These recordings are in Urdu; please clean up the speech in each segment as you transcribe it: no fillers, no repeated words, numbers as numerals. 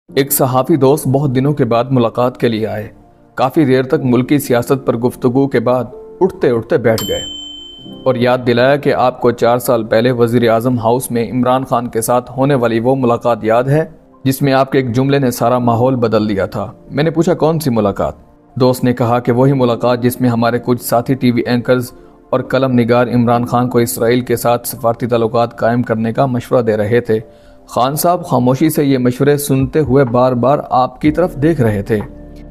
ایک صحافی دوست بہت دنوں کے بعد ملاقات کے لیے آئے۔ کافی دیر تک ملکی سیاست پر گفتگو کے بعد اٹھتے اٹھتے بیٹھ گئے اور یاد دلایا کہ آپ کو 4 سال پہلے وزیر اعظم ہاؤس میں عمران خان کے ساتھ ہونے والی وہ ملاقات یاد ہے جس میں آپ کے ایک جملے نے سارا ماحول بدل دیا تھا۔ میں نے پوچھا کون سی ملاقات؟ دوست نے کہا کہ وہی ملاقات جس میں ہمارے کچھ ساتھی ٹی وی اینکرز اور قلم نگار عمران خان کو اسرائیل کے ساتھ سفارتی تعلقات قائم کرنے کا مشورہ دے رہے تھے۔ خان صاحب خاموشی سے یہ مشورے سنتے ہوئے بار بار آپ کی طرف دیکھ رہے تھے،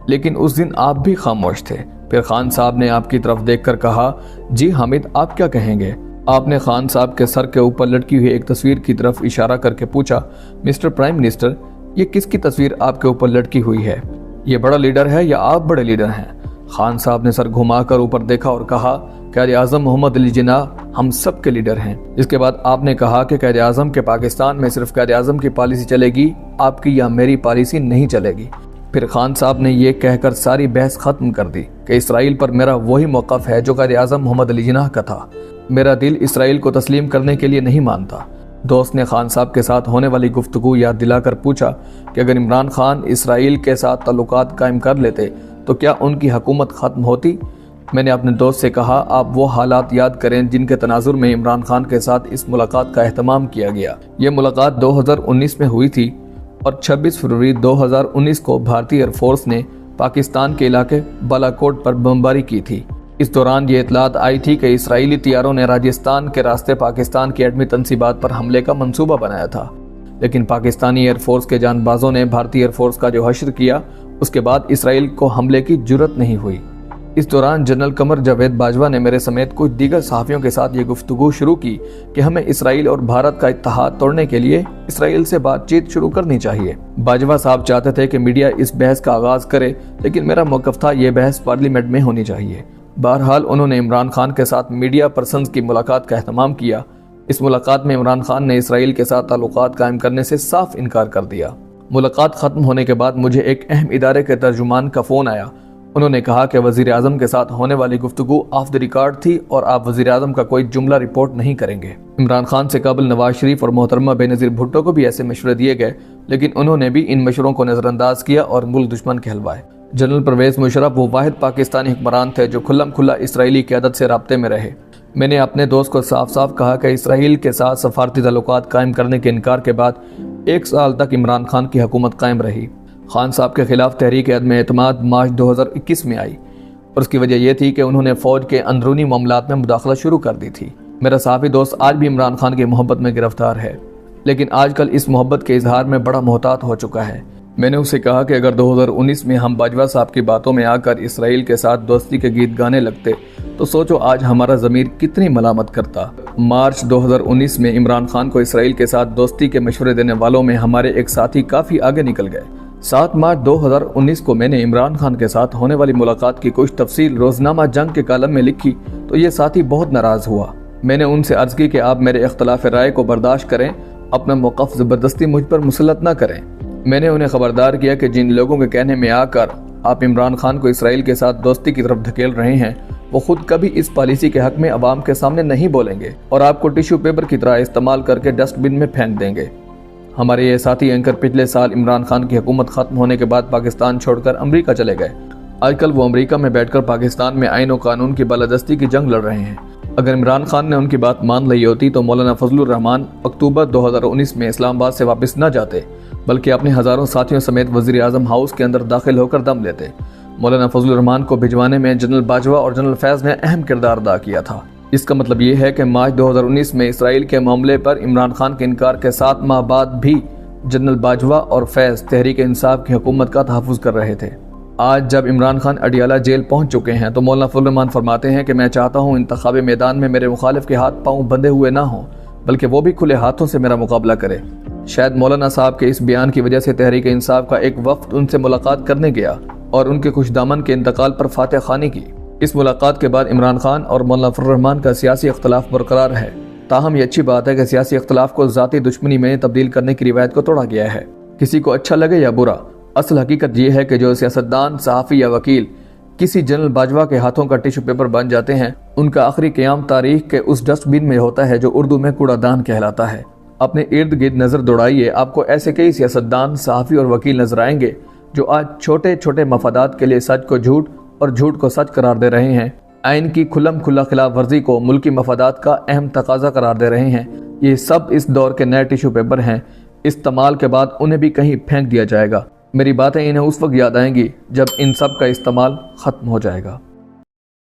لیکن اس دن آپ بھی خاموش تھے۔ پھر خان صاحب نے آپ کی طرف دیکھ کر کہا، جی حامد آپ کیا کہیں گے؟ آپ نے خان صاحب کے سر کے اوپر لٹکی ہوئی ایک تصویر کی طرف اشارہ کر کے پوچھا، مسٹر پرائم منسٹر یہ کس کی تصویر آپ کے اوپر لٹکی ہوئی ہے؟ یہ بڑا لیڈر ہے یا آپ بڑے لیڈر ہیں؟ خان صاحب نے سر گھما کر اوپر دیکھا اور کہا، قائد اعظم محمد علی جناح ہم سب کے لیڈر ہیں۔ اس کے بعد آپ نے کہا کہ قائد اعظم کے پاکستان میں صرف قائد اعظم کی پالیسی چلے گی، آپ کی یا میری پالیسی نہیں چلے گی۔ پھر خان صاحب نے یہ کہہ کر ساری بحث ختم کر دی کہ اسرائیل پر میرا وہی موقف ہے جو قائد اعظم محمد علی جناح کا تھا۔ میرا دل اسرائیل کو تسلیم کرنے کے لیے نہیں مانتا۔ دوست نے خان صاحب کے ساتھ ہونے والی گفتگو یاد دلا کر پوچھا کہ اگر عمران خان اسرائیل کے ساتھ تعلقات قائم کر لیتے تو کیا ان کی حکومت ختم ہوتی؟ میں نے اپنے دوست سے کہا، آپ وہ حالات یاد کریں جن کے تناظر میں عمران خان کے ساتھ اس ملاقات کا اہتمام کیا گیا۔ یہ ملاقات 2019 میں ہوئی تھی اور 26 فروری 2019 کو بھارتی ایئر فورس نے پاکستان کے علاقے بالاکوٹ پر بمباری کی تھی۔ اس دوران یہ اطلاعات آئی تھی کہ اسرائیلی طیاروں نے راجستھان کے راستے پاکستان کی ایٹمی تنصیبات پر حملے کا منصوبہ بنایا تھا، لیکن پاکستانی ایئر فورس کے جان بازوں نے بھارتی ایئر فورس کا جو حشر کیا، اس کے بعد اسرائیل کو حملے کی جرت نہیں ہوئی۔ اس دوران جنرل قمر جاوید باجوہ نے میرے سمیت کچھ دیگر صحافیوں کے ساتھ یہ گفتگو شروع کی کہ ہمیں اسرائیل اور بھارت کا اتحاد توڑنے کے لیے اسرائیل سے بات چیت شروع کرنی چاہیے۔ باجوہ صاحب چاہتے تھے کہ میڈیا اس بحث کا آغاز کرے، لیکن میرا موقف تھا یہ بحث پارلیمنٹ میں ہونی چاہیے۔ بہرحال انہوں نے عمران خان کے ساتھ میڈیا پرسنز کی ملاقات کا اہتمام کیا۔ اس ملاقات میں عمران خان نے اسرائیل کے ساتھ تعلقات قائم کرنے سے صاف انکار کر دیا۔ ملاقات ختم ہونے کے بعد مجھے ایک اہم ادارے کے ترجمان کا فون آیا۔ انہوں نے کہا کہ وزیر اعظم کے ساتھ ہونے والی گفتگو آف دی ریکارڈ تھی اور آپ وزیر اعظم کا کوئی جملہ رپورٹ نہیں کریں گے۔ عمران خان سے قبل نواز شریف اور محترمہ بینظیر بھٹو کو بھی ایسے مشورے دیے گئے، لیکن انہوں نے بھی ان مشوروں کو نظر انداز کیا اور ملک دشمن کہلوائے۔ جنرل پرویز مشرف وہ واحد پاکستانی حکمران تھے جو کھلم کھلا اسرائیلی قیادت سے رابطے میں رہے۔ میں نے اپنے دوست کو صاف صاف کہا کہ اسرائیل کے ساتھ سفارتی تعلقات قائم کرنے کے انکار کے بعد 1 سال تک عمران خان کی حکومت قائم رہی۔ خان صاحب کے خلاف تحریک عدم اعتماد مارچ 2021 میں آئی اور اس کی وجہ یہ تھی کہ انہوں نے فوج کے اندرونی معاملات میں مداخلت شروع کر دی تھی۔ میرا صحافی دوست آج بھی عمران خان کی محبت میں گرفتار ہے، لیکن آج کل اس محبت کے اظہار میں بڑا محتاط ہو چکا ہے۔ میں نے اسے کہا کہ اگر 2019 میں ہم باجوہ صاحب کی باتوں میں آ کر اسرائیل کے ساتھ دوستی کے گیت گانے لگتے تو سوچو آج ہمارا ضمیر کتنی ملامت کرتا۔ مارچ 2019 میں عمران خان کو اسرائیل کے ساتھ دوستی کے مشورے دینے والوں میں ہمارے ایک ساتھی کافی آگے نکل گئے۔ 7 مارچ 2019 کو میں نے عمران خان کے ساتھ ہونے والی ملاقات کی کچھ تفصیل روزنامہ جنگ کے کالم میں لکھی تو یہ ساتھی بہت ناراض ہوا۔ میں نے ان سے عرض کی کہ آپ میرے اختلاف رائے کو برداشت کریں، اپنا موقف زبردستی مجھ پر مسلط نہ کریں۔ میں نے انہیں خبردار کیا کہ جن لوگوں کے کہنے میں آ کر آپ عمران خان کو اسرائیل کے ساتھ دوستی کی طرف دھکیل رہے ہیں، وہ خود کبھی اس پالیسی کے حق میں عوام کے سامنے نہیں بولیں گے اور آپ کو ٹیشو پیپر کی طرح استعمال کر کے ڈسٹ بن میں پھینک دیں گے۔ ہمارے یہ ساتھی اینکر پچھلے سال عمران خان کی حکومت ختم ہونے کے بعد پاکستان چھوڑ کر امریکہ چلے گئے۔ آج کل وہ امریکہ میں بیٹھ کر پاکستان میں آئین و قانون کی بالادستی کی جنگ لڑ رہے ہیں۔ اگر عمران خان نے ان کی بات مان لی ہوتی تو مولانا فضل الرحمان اکتوبر 2019 میں اسلام آباد سے واپس نہ جاتے، بلکہ اپنے ہزاروں ساتھیوں سمیت وزیر اعظم ہاؤس کے اندر داخل ہو کر دم لیتے۔ مولانا فضل الرحمان کو بھجوانے میں جنرل باجوہ اور جنرل فیض نے اہم کردار ادا کیا تھا۔ اس کا مطلب یہ ہے کہ مارچ 2019 میں اسرائیل کے معاملے پر عمران خان کے انکار کے 7 ماہ بعد بھی جنرل باجوہ اور فیض تحریک انصاف کی حکومت کا تحفظ کر رہے تھے۔ آج جب عمران خان اڈیالہ جیل پہنچ چکے ہیں تو مولانا فضل الرحمان فرماتے ہیں کہ میں چاہتا ہوں انتخابی میدان میں میرے مخالف کے ہاتھ پاؤں بندھے ہوئے نہ ہوں، بلکہ وہ بھی کھلے ہاتھوں سے میرا مقابلہ کرے۔ شاید مولانا صاحب کے اس بیان کی وجہ سے تحریک انصاف کا ایک وفد ان سے ملاقات کرنے گیا اور ان کے خوش دامن کے انتقال پر فاتح خوانی کی۔ اس ملاقات کے بعد عمران خان اور مولانا فضل الرحمان کا سیاسی اختلاف برقرار ہے، تاہم یہ اچھی بات ہے کہ سیاسی اختلاف کو ذاتی دشمنی میں تبدیل کرنے کی روایت کو توڑا گیا ہے، کسی کو اچھا لگے یا برا۔ اصل حقیقت یہ ہے کہ جو سیاستدان، صحافی یا وکیل کسی جنرل باجوہ کے ہاتھوں کا ٹیشو پیپر بن جاتے ہیں، ان کا آخری قیام تاریخ کے اس ڈسٹ بن میں ہوتا ہے جو اردو میں کوڑا دان کہلاتا ہے۔ اپنے ارد گرد نظر دوڑائیے، آپ کو ایسے کئی سیاستدان، صحافی اور وکیل نظر آئیں گے جو آج چھوٹے چھوٹے مفادات کے لیے سچ کو جھوٹ اور جھوٹ کو سچ قرار دے رہے ہیں، آئین کی کھلم کھلا خلاف ورزی کو ملکی مفادات کا اہم تقاضا قرار دے رہے ہیں۔ یہ سب اس دور کے نئے ٹیشو پیپر ہیں، استعمال کے بعد انہیں بھی کہیں پھینک دیا جائے گا۔ میری باتیں انہیں اس وقت یاد آئیں گی جب ان سب کا استعمال ختم ہو جائے گا۔